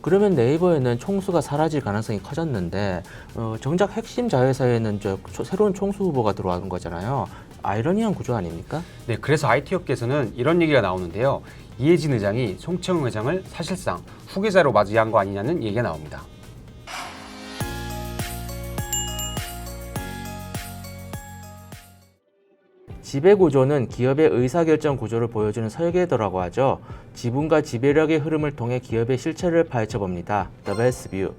그러면 네이버에는 총수가 사라질 가능성이 커졌는데 정작 핵심 자회사에는 새로운 총수 후보가 들어온 거잖아요. 아이러니한 구조 아닙니까? 네, 그래서 IT 업계에서는 이런 얘기가 나오는데요. 이해진 의장이 송채용 회장을 사실상 후계자로 맞이한 거 아니냐는 얘기가 나옵니다. 지배구조는 기업의 의사결정 구조를 보여주는 설계도라고 하죠. 지분과 지배력의 흐름을 통해 기업의 실체를 파헤쳐봅니다. The Best View.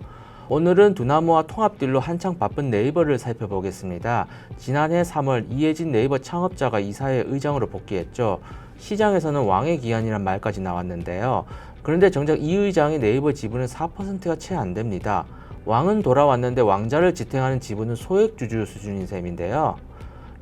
오늘은 두나무와 통합딜로 한창 바쁜 네이버를 살펴보겠습니다. 지난해 3월 이해진 네이버 창업자가 이사회 의장으로 복귀했죠. 시장에서는 왕의 기한이란 말까지 나왔는데요. 그런데 정작 이 의장의 네이버 지분은 4%가 채 안 됩니다. 왕은 돌아왔는데 왕자를 지탱하는 지분은 소액주주 수준인 셈인데요.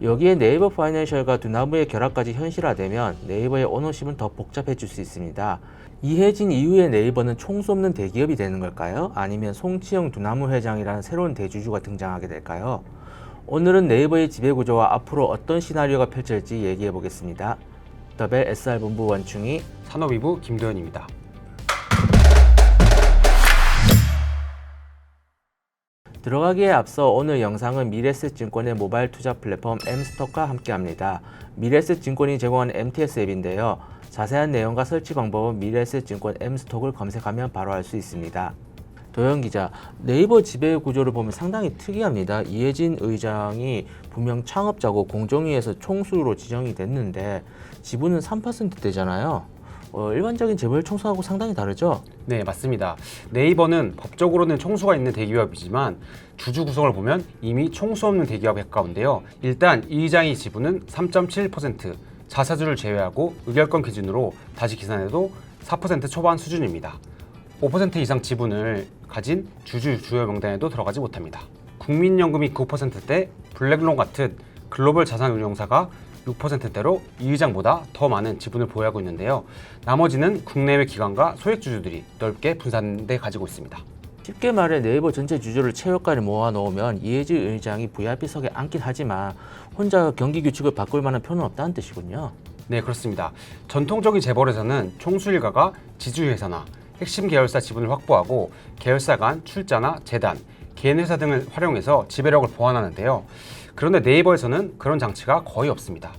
여기에 네이버 파이낸셜과 두나무의 결합까지 현실화되면 네이버의 오너십은 더 복잡해질 수 있습니다. 이해진 이후에 네이버는 총수 없는 대기업이 되는 걸까요? 아니면 송치영 두나무 회장이라는 새로운 대주주가 등장하게 될까요? 오늘은 네이버의 지배구조와 앞으로 어떤 시나리오가 펼쳐질지 얘기해 보겠습니다. 더벨 SR본부 원충이 산업위부 김도현입니다. 들어가기에 앞서 오늘 영상은 미래에셋증권의 모바일 투자 플랫폼 M스톡과 함께합니다. 미래에셋증권이 제공하는 MTS 앱인데요. 자세한 내용과 설치 방법은 미래에셋증권 M스톡을 검색하면 바로 알 수 있습니다. 도현 기자, 네이버 지배 구조를 보면 상당히 특이합니다. 이해진 의장이 분명 창업자고 공정위에서 총수로 지정이 됐는데 지분은 3%대잖아요. 일반적인 재벌 총수하고 상당히 다르죠? 네, 맞습니다. 네이버는 법적으로는 총수가 있는 대기업이지만 주주 구성을 보면 이미 총수 없는 대기업에 가까운데요. 일단 이 의장의 지분은 3.7%, 자사주를 제외하고 의결권 기준으로 다시 계산해도 4% 초반 수준입니다. 5% 이상 지분을 가진 주주 주요 명단에도 들어가지 못합니다. 국민연금이 9%대 블랙론 같은 글로벌 자산 운용사가 6%대로 이 의장보다 더 많은 지분을 보유하고 있는데요. 나머지는 국내외 기관과 소액주주들이 넓게 분산돼 가지고 있습니다. 쉽게 말해 네이버 전체 주주를 체육관에 모아놓으면 이해진 의장이 VIP석에 앉긴 하지만 혼자 경기 규칙을 바꿀 만한 표는 없다는 뜻이군요. 네, 그렇습니다. 전통적인 재벌에서는 총수 일가가 지주회사나 핵심 계열사 지분을 확보하고 계열사 간 출자나 재단, 개인 회사 등을 활용해서 지배력을 보완하는데요. 그런데 네이버에서는 그런 장치가 거의 없습니다.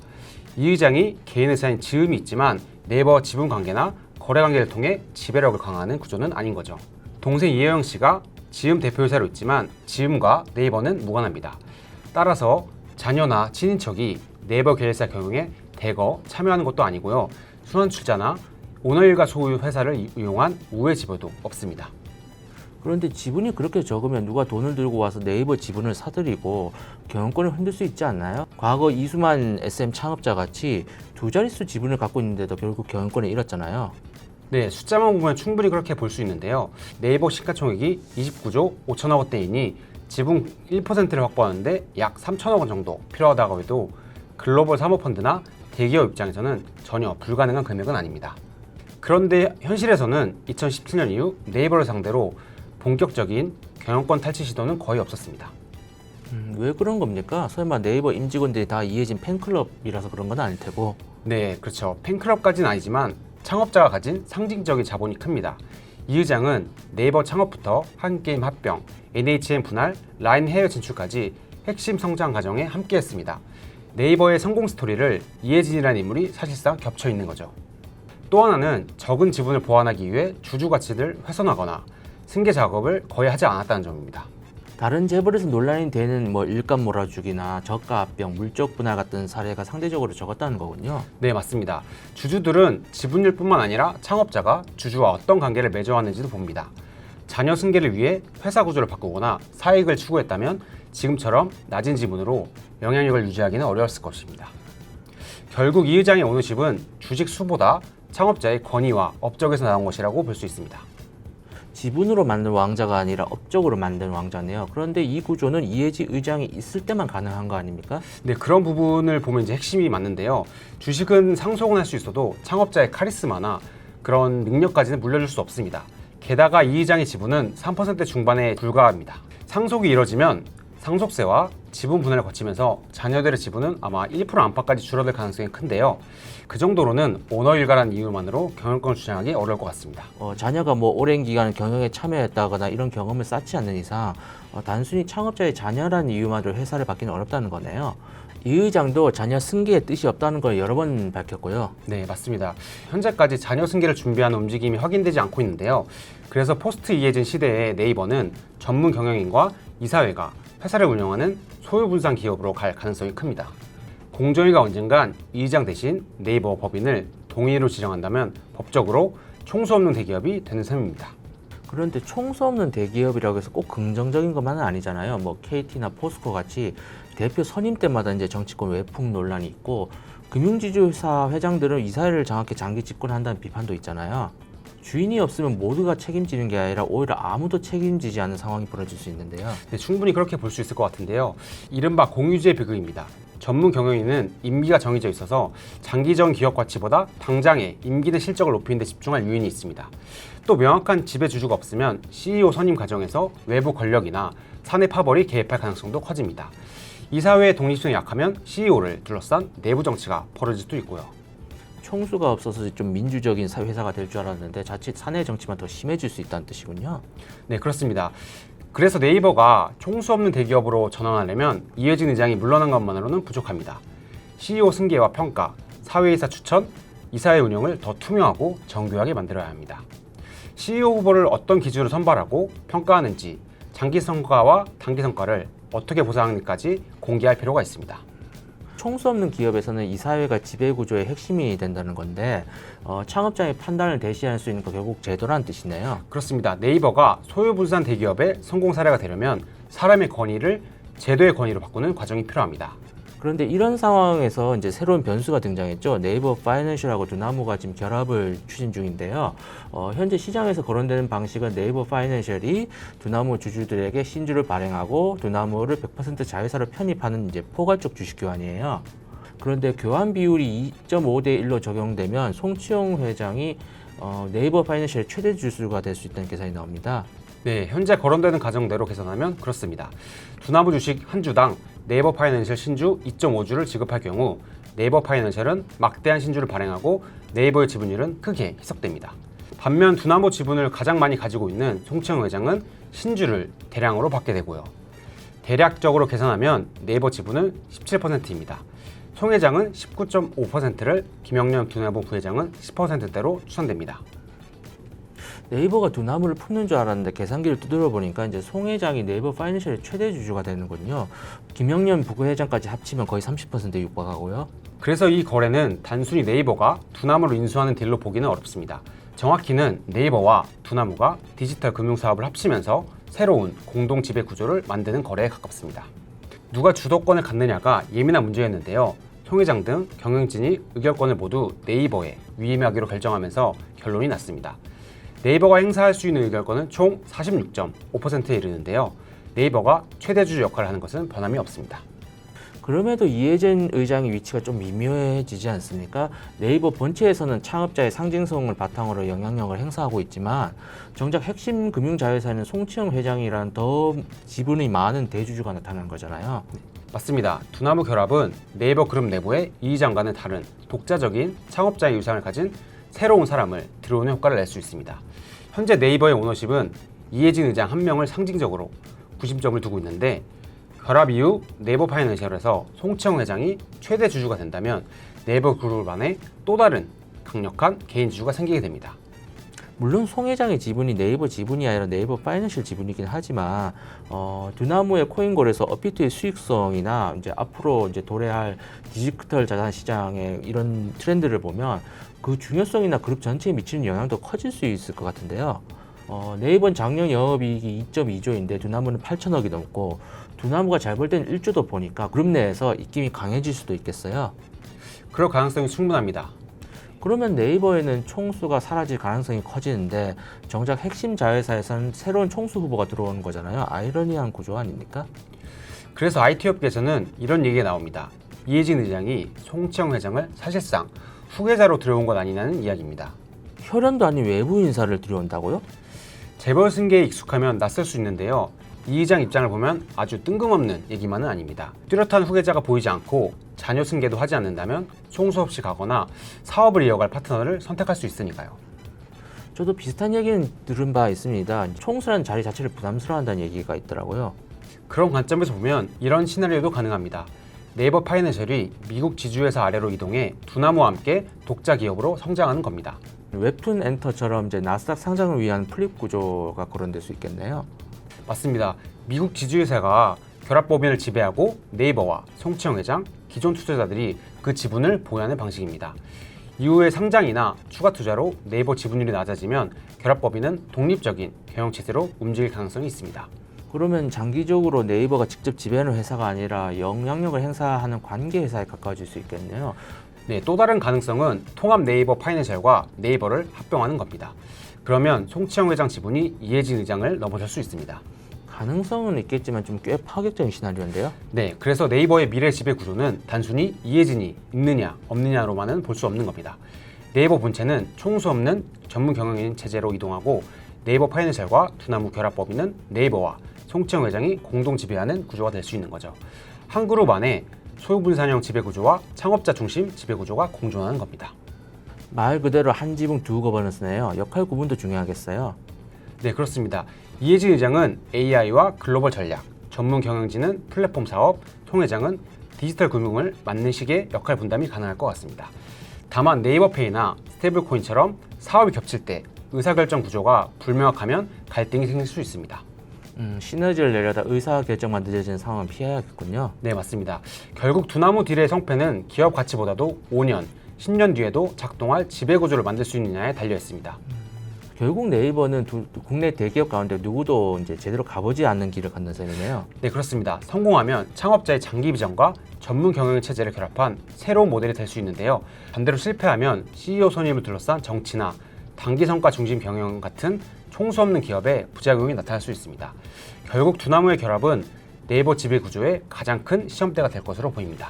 이 의장이 개인 회사인 즈음이 있지만 네이버 지분 관계나 거래 관계를 통해 지배력을 강화하는 구조는 아닌 거죠. 동생 이혜영 씨가 즈음 대표이사로 있지만 즈음과 네이버는 무관합니다. 따라서 자녀나 친인척이 네이버 계열사 경영에 대거 참여하는 것도 아니고요. 순환 출자나 오너 일가 소유 회사를 이용한 우회 지배도 없습니다. 그런데 지분이 그렇게 적으면 누가 돈을 들고 와서 네이버 지분을 사들이고 경영권을 흔들 수 있지 않나요? 과거 이수만 SM 창업자 같이 두 자릿수 지분을 갖고 있는데도 결국 경영권을 잃었잖아요. 네, 숫자만 보면 충분히 그렇게 볼 수 있는데요. 네이버 시가총액이 29조 5천억 원대이니 지분 1%를 확보하는데 약 3천억 원 정도 필요하다고 해도 글로벌 사모펀드나 대기업 입장에서는 전혀 불가능한 금액은 아닙니다. 그런데 현실에서는 2017년 이후 네이버를 상대로 본격적인 경영권 탈취 시도는 거의 없었습니다. 왜 그런 겁니까? 설마 네이버 임직원들이 다 이해진 팬클럽이라서 그런 건 아닐 테고. 네, 그렇죠. 팬클럽까지는 아니지만 창업자가 가진 상징적인 자본이 큽니다. 이 의장은 네이버 창업부터 한게임 합병, NHN 분할, 라인 해외 진출까지 핵심 성장 과정에 함께했습니다. 네이버의 성공 스토리를 이해진이라는 인물이 사실상 겹쳐 있는 거죠. 또 하나는 적은 지분을 보완하기 위해 주주 가치를 훼손하거나 승계 작업을 거의 하지 않았다는 점입니다. 다른 재벌에서 논란이 되는 일감 몰아주기나 저가 합병, 물적 분할 같은 사례가 상대적으로 적었다는 거군요. 네, 맞습니다. 주주들은 지분율뿐만 아니라 창업자가 주주와 어떤 관계를 맺어왔는지도 봅니다. 자녀 승계를 위해 회사 구조를 바꾸거나 사익을 추구했다면 지금처럼 낮은 지분으로 영향력을 유지하기는 어려웠을 것입니다. 결국 이 의장의 오너십은 주식 수보다 창업자의 권위와 업적에서 나온 것이라고 볼 수 있습니다. 지분으로 만든 왕자가 아니라 업적으로 만든 왕자네요. 그런데 이 구조는 이해진 의장이 있을 때만 가능한 거 아닙니까? 네, 그런 부분을 보면 이제 핵심이 맞는데요. 주식은 상속은 할 수 있어도 창업자의 카리스마나 그런 능력까지는 물려줄 수 없습니다. 게다가 이 의장의 지분은 3% 중반에 불과합니다. 상속이 이뤄지면 상속세와 지분 분할을 거치면서 자녀들의 지분은 아마 1% 안팎까지 줄어들 가능성이 큰데요. 그 정도로는 오너 일가라는 이유만으로 경영권을 주장하기 어려울 것 같습니다. 자녀가 뭐 오랜 기간 경영에 참여했다거나 이런 경험을 쌓지 않는 이상 단순히 창업자의 자녀라는 이유만으로 회사를 받기는 어렵다는 거네요. 이 의장도 자녀 승계의 뜻이 없다는 걸 여러 번 밝혔고요. 네, 맞습니다. 현재까지 자녀 승계를 준비하는 움직임이 확인되지 않고 있는데요. 그래서 포스트 이해진 시대의 네이버는 전문 경영인과 이사회가 회사를 운영하는 소유분산 기업으로 갈 가능성이 큽니다. 공정위가 언젠간 이 의장 대신 네이버 법인을 동의로 지정한다면 법적으로 총수 없는 대기업이 되는 셈입니다. 그런데 총수 없는 대기업이라고 해서 꼭 긍정적인 것만은 아니잖아요. 뭐 KT나 포스코 같이 대표 선임 때마다 이제 정치권 외풍 논란이 있고 금융지주회사 회장들은 이사회를 장악해 장기 집권한다는 비판도 있잖아요. 주인이 없으면 모두가 책임지는 게 아니라 오히려 아무도 책임지지 않는 상황이 벌어질 수 있는데요. 네, 충분히 그렇게 볼 수 있을 것 같은데요. 이른바 공유주의 비극입니다. 전문 경영인은 임기가 정해져 있어서 장기적인 기업 가치보다 당장의 임기 내 실적을 높이는 데 집중할 유인이 있습니다. 또 명확한 지배주주가 없으면 CEO 선임 과정에서 외부 권력이나 사내 파벌이 개입할 가능성도 커집니다. 이사회의 독립성이 약하면 CEO를 둘러싼 내부 정치가 벌어질 수도 있고요. 총수가 없어서 좀 민주적인 회사가 될 줄 알았는데 자칫 사내 정치만 더 심해질 수 있다는 뜻이군요. 네, 그렇습니다. 그래서 네이버가 총수 없는 대기업으로 전환하려면 이해진 의장이 물러난 것만으로는 부족합니다. CEO 승계와 평가, 사회이사 추천, 이사회 운영을 더 투명하고 정교하게 만들어야 합니다. CEO 후보를 어떤 기준으로 선발하고 평가하는지, 장기 성과와 단기 성과를 어떻게 보상하는지까지 공개할 필요가 있습니다. 총수 없는 기업에서는 이사회가 지배구조의 핵심이 된다는 건데 창업자의 판단을 대시할 수 있는 거 결국 제도라는 뜻이네요. 그렇습니다. 네이버가 소유분산 대기업의 성공 사례가 되려면 사람의 권위를 제도의 권위로 바꾸는 과정이 필요합니다. 그런데 이런 상황에서 이제 새로운 변수가 등장했죠. 네이버 파이낸셜하고 두나무가 지금 결합을 추진 중인데요. 현재 시장에서 거론되는 방식은 네이버 파이낸셜이 두나무 주주들에게 신주를 발행하고 두나무를 100% 자회사로 편입하는 이제 포괄적 주식 교환이에요. 그런데 교환 비율이 2.5대 1로 적용되면 송치영 회장이 네이버 파이낸셜의 최대 주주가 될 수 있다는 계산이 나옵니다. 네, 현재 거론되는 가정대로 계산하면 그렇습니다. 두나무 주식 한 주당 네이버 파이낸셜 신주 2.5주를 지급할 경우 네이버 파이낸셜은 막대한 신주를 발행하고 네이버의 지분율은 크게 희석됩니다. 반면 두나무 지분을 가장 많이 가지고 있는 송치영 회장은 신주를 대량으로 받게 되고요. 대략적으로 계산하면 네이버 지분은 17%입니다. 송 회장은 19.5%를, 김영련 두나무 부회장은 10%대로 추산됩니다. 네이버가 두나무를 품는 줄 알았는데 계산기를 두드려 보니까 이제 송 회장이 네이버 파이낸셜의 최대 주주가 되는군요. 김영련 부회장까지 합치면 거의 30%에 육박하고요. 그래서 이 거래는 단순히 네이버가 두나무를 인수하는 딜로 보기는 어렵습니다. 정확히는 네이버와 두나무가 디지털 금융사업을 합치면서 새로운 공동 지배 구조를 만드는 거래에 가깝습니다. 누가 주도권을 갖느냐가 예민한 문제였는데요. 송 회장 등 경영진이 의결권을 모두 네이버에 위임하기로 결정하면서 결론이 났습니다. 네이버가 행사할 수 있는 의결권은 총 46.5%에 이르는데요. 네이버가 최대 주주 역할을 하는 것은 변함이 없습니다. 그럼에도 이해진 의장의 위치가 좀 미묘해지지 않습니까? 네이버 본체에서는 창업자의 상징성을 바탕으로 영향력을 행사하고 있지만 정작 핵심 금융자회사는 송치영 회장이란 더 지분이 많은 대주주가 나타나는 거잖아요. 맞습니다. 두나무 결합은 네이버 그룹 내부의 이 의장과는 다른 독자적인 창업자의 유산을 가진 새로운 사람을 들어오는 효과를 낼 수 있습니다. 현재 네이버의 오너십은 이해진 의장 한 명을 상징적으로 구심점을 두고 있는데 결합 이후 네이버 파이낸셜에서 송치영 회장이 최대 주주가 된다면 네이버 그룹 안에 또 다른 강력한 개인 주주가 생기게 됩니다. 물론 송 회장의 지분이 네이버 지분이 아니라 네이버 파이낸셜 지분이긴 하지만 두나무의 코인 거래소 업비트의 수익성이나 이제 앞으로 이제 도래할 디지털 자산 시장의 이런 트렌드를 보면 그 중요성이나 그룹 전체에 미치는 영향도 커질 수 있을 것 같은데요. 네이버는 작년 영업이익이 2.2조인데 두나무는 8천억이 넘고 두나무가 잘 벌 때는 1조도 보니까 그룹 내에서 입김이 강해질 수도 있겠어요. 그럴 가능성이 충분합니다. 그러면 네이버에는 총수가 사라질 가능성이 커지는데 정작 핵심 자회사에서는 새로운 총수 후보가 들어오는 거잖아요. 아이러니한 구조 아닙니까? 그래서 IT 업계에서는 이런 얘기가 나옵니다. 이해진 의장이 송치영 회장을 사실상 후계자로 들여온 것 아니냐는 이야기입니다. 혈연도 아닌 외부 인사를 들여온다고요? 재벌 승계에 익숙하면 낯설 수 있는데요. 이 의장 입장을 보면 아주 뜬금없는 얘기만은 아닙니다. 뚜렷한 후계자가 보이지 않고 자녀 승계도 하지 않는다면 총수 없이 가거나 사업을 이어갈 파트너를 선택할 수 있으니까요. 저도 비슷한 얘기는 들은 바 있습니다. 총수라는 자리 자체를 부담스러워한다는 얘기가 있더라고요. 그런 관점에서 보면 이런 시나리오도 가능합니다. 네이버 파이낸셜이 미국 지주회사 아래로 이동해 두나무와 함께 독자 기업으로 성장하는 겁니다. 웹툰 엔터처럼 이제 나스닥 상장을 위한 플립 구조가 거론될 수 있겠네요. 맞습니다. 미국 지주회사가 결합법인을 지배하고 네이버와 송치영 회장, 기존 투자자들이 그 지분을 보유하는 방식입니다. 이후에 상장이나 추가 투자로 네이버 지분율이 낮아지면 결합법인은 독립적인 경영체제로 움직일 가능성이 있습니다. 그러면 장기적으로 네이버가 직접 지배하는 회사가 아니라 영향력을 행사하는 관계 회사에 가까워질 수 있겠네요. 네, 또 다른 가능성은 통합 네이버 파이낸셜과 네이버를 합병하는 겁니다. 그러면 송치영 회장 지분이 이해진 의장을 넘어설 수 있습니다. 가능성은 있겠지만 좀 꽤 파격적인 시나리오인데요. 네, 그래서 네이버의 미래 지배 구조는 단순히 이해진이 있느냐 없느냐로만은 볼 수 없는 겁니다. 네이버 본체는 총수 없는 전문 경영인 체제로 이동하고 네이버 파이낸셜과 두나무 결합법인은 네이버와 송치영 회장이 공동 지배하는 구조가 될 수 있는 거죠. 한 그룹 안에 소유분산형 지배 구조와 창업자 중심 지배 구조가 공존하는 겁니다. 말 그대로 한 지붕 두 거버넌스네요. 역할 구분도 중요하겠어요. 네, 그렇습니다. 이해진 의장은 AI와 글로벌 전략, 전문 경영진은 플랫폼 사업, 송 회장은 디지털 금융을 맡는 식의 역할 분담이 가능할 것 같습니다. 다만 네이버페이나 스테이블코인처럼 사업이 겹칠 때 의사결정 구조가 불명확하면 갈등이 생길 수 있습니다. 시너지를 내려다 의사결정만 늦어지는 상황은 피해야겠군요. 네, 맞습니다. 결국 두나무 딜의 성패는 기업 가치보다도 5년, 10년 뒤에도 작동할 지배구조를 만들 수 있느냐에 달려 있습니다. 결국 네이버는 국내 대기업 가운데 누구도 이제 제대로 가보지 않는 길을 걷는 셈이네요. 네, 그렇습니다. 성공하면 창업자의 장기 비전과 전문 경영 체제를 결합한 새로운 모델이 될 수 있는데요. 반대로 실패하면 CEO 선임을 둘러싼 정치나 단기 성과 중심 경영 같은 총수 없는 기업의 부작용이 나타날 수 있습니다. 결국 두나무의 결합은 네이버 지배 구조의 가장 큰 시험대가 될 것으로 보입니다.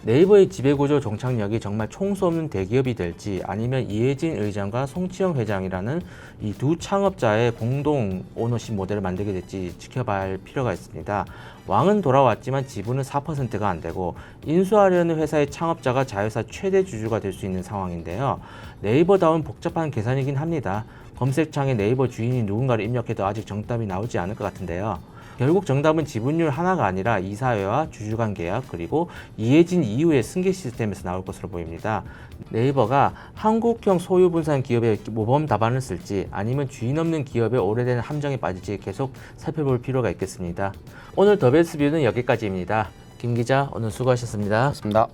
네이버의 지배구조 종착역이 정말 총수 없는 대기업이 될지 아니면 이해진 의장과 송치영 회장이라는 이 두 창업자의 공동 오너십 모델을 만들게 될지 지켜봐야 할 필요가 있습니다. 왕은 돌아왔지만 지분은 4%가 안 되고 인수하려는 회사의 창업자가 자회사 최대 주주가 될 수 있는 상황인데요. 네이버다운 복잡한 계산이긴 합니다. 검색창에 네이버 주인이 누군가를 입력해도 아직 정답이 나오지 않을 것 같은데요. 결국 정답은 지분율 하나가 아니라 이사회와 주주간 계약 그리고 이해진 이후의 승계 시스템에서 나올 것으로 보입니다. 네이버가 한국형 소유분산 기업의 모범 답안을 쓸지 아니면 주인 없는 기업의 오래된 함정에 빠질지 계속 살펴볼 필요가 있겠습니다. 오늘 더베스트 뷰는 여기까지입니다. 김 기자 오늘 수고하셨습니다. 맞습니다.